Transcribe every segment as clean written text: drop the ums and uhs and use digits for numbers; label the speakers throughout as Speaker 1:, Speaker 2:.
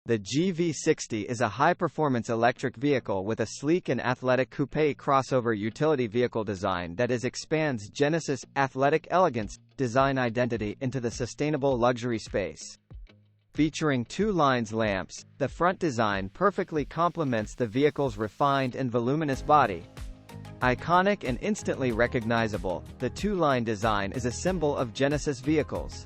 Speaker 1: The GV60 is a high-performance electric vehicle with a sleek and athletic coupe crossover utility vehicle design that expands Genesis' athletic elegance design identity into the sustainable luxury space. Featuring two-lines lamps, the front design perfectly complements the vehicle's refined and voluminous body. Iconic and instantly recognizable, the two-line design is a symbol of Genesis vehicles.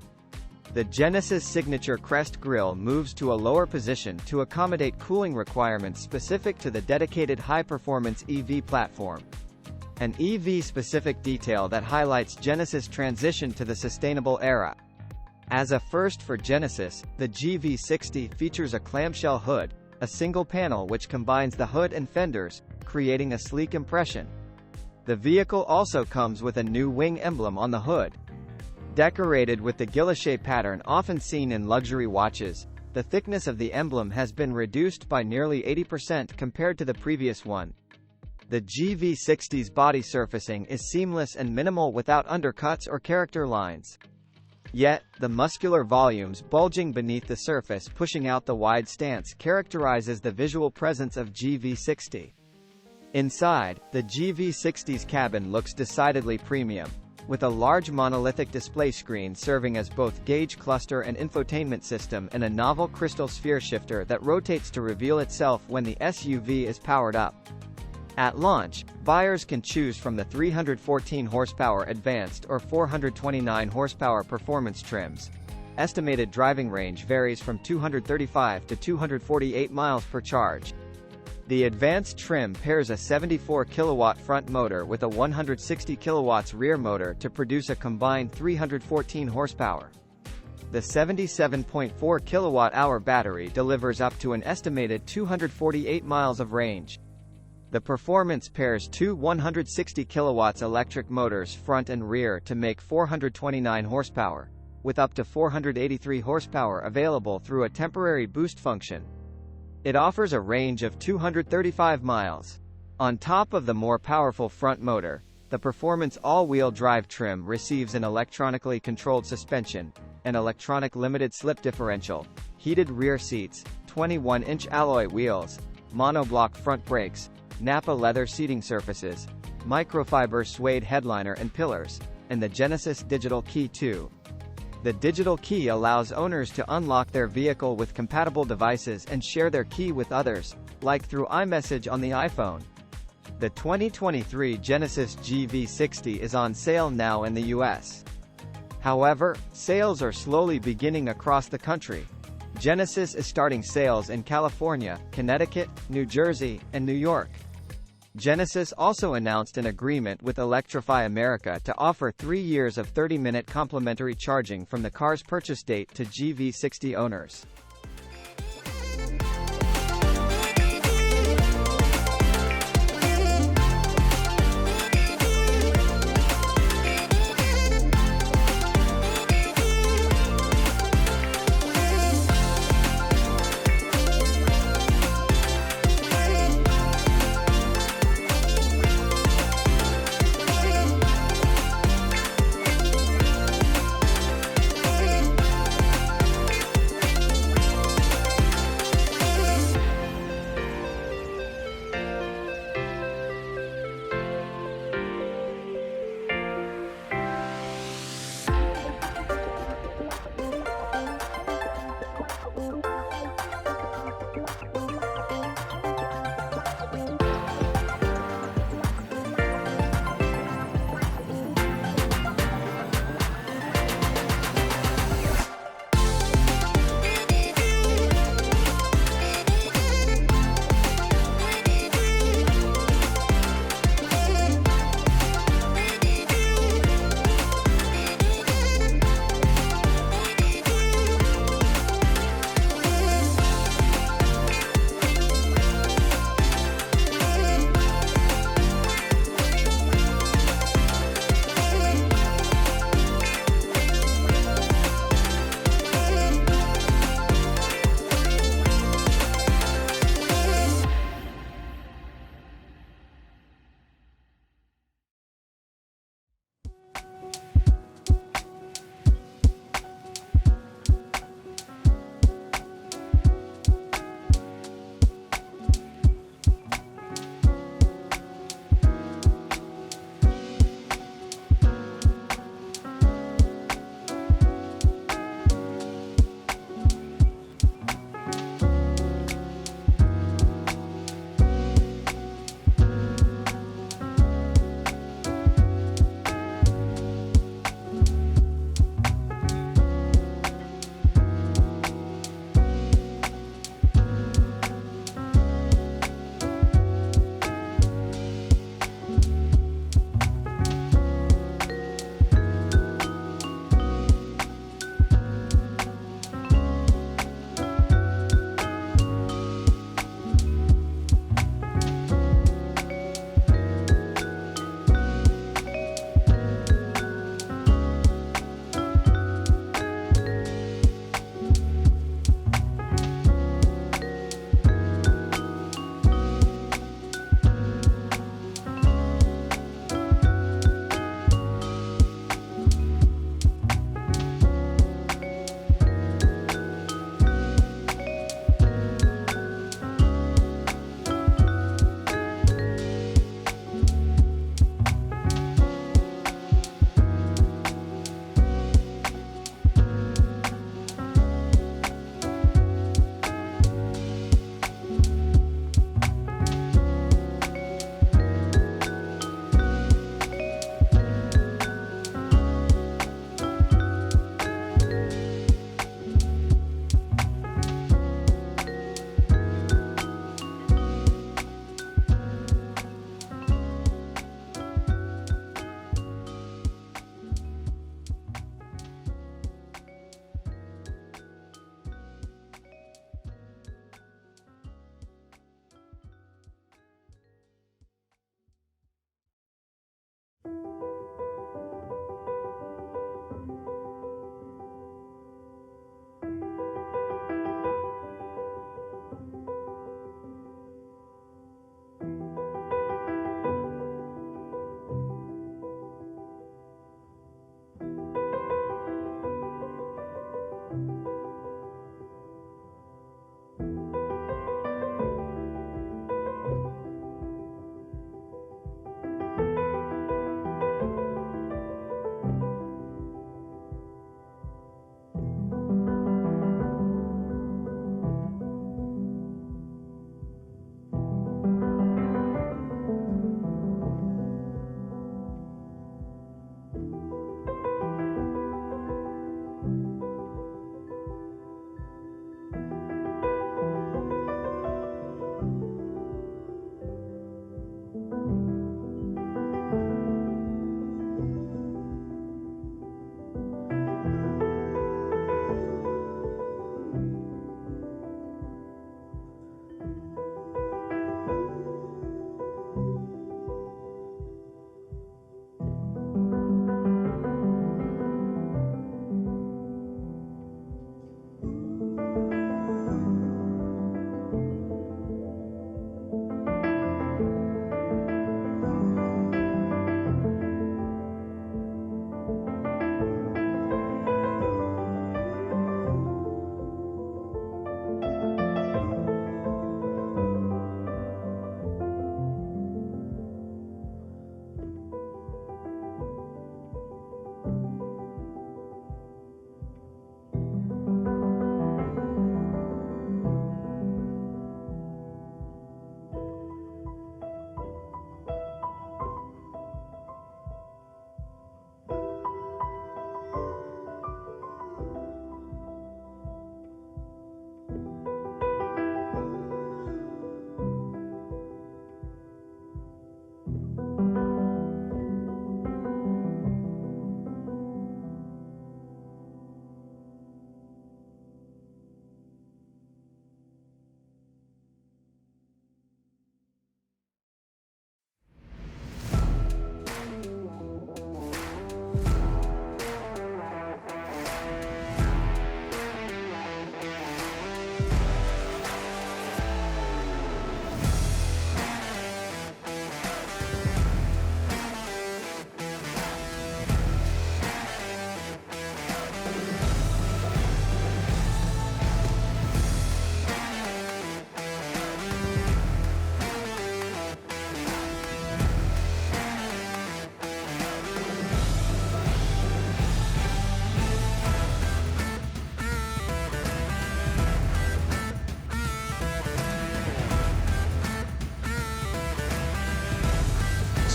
Speaker 1: The Genesis signature crest grille moves to a lower position to accommodate cooling requirements specific to the dedicated high-performance EV platform. An EV-specific detail that highlights Genesis' transition to the sustainable era. As a first for Genesis, the GV60 features a clamshell hood, a single panel which combines the hood and fenders, creating a sleek impression. The vehicle also comes with a new wing emblem on the hood. Decorated with the guilloche pattern often seen in luxury watches, the thickness of the emblem has been reduced by nearly 80% compared to the previous one. The GV60's body surfacing is seamless and minimal without undercuts or character lines. Yet, the muscular volumes bulging beneath the surface pushing out the wide stance characterizes the visual presence of GV60. Inside, the GV60's cabin looks decidedly premium, with a large monolithic display screen serving as both gauge cluster and infotainment system and a novel crystal sphere shifter that rotates to reveal itself when the SUV is powered up. At launch, buyers can choose from the 314 horsepower advanced or 429 horsepower performance trims. Estimated driving range varies from 235 to 248 miles per charge. The advanced trim pairs a 74 kilowatt front motor with a 160 kilowatts rear motor to produce a combined 314 horsepower. The 77.4 kilowatt-hour battery delivers up to an estimated 248 miles of range. The performance pairs two 160 kilowatts electric motors front and rear to make 429 horsepower, with up to 483 horsepower available through a temporary boost function. It offers a range of 235 miles. On top of the more powerful front motor, the performance all-wheel drive trim receives an electronically controlled suspension, an electronic limited slip differential, heated rear seats, 21-inch alloy wheels, monoblock front brakes, Nappa leather seating surfaces, microfiber suede headliner and pillars, and the Genesis Digital Key 2. The digital key allows owners to unlock their vehicle with compatible devices and share their key with others, like through iMessage on the iPhone. The 2023 Genesis GV60 is on sale now in the US. However, sales are slowly beginning across the country. Genesis is starting sales in California, Connecticut, New Jersey, and New York. Genesis also announced an agreement with Electrify America to offer 3 years of 30-minute complimentary charging from the car's purchase date to GV60 owners.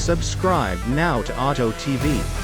Speaker 2: Subscribe now to Auto TV.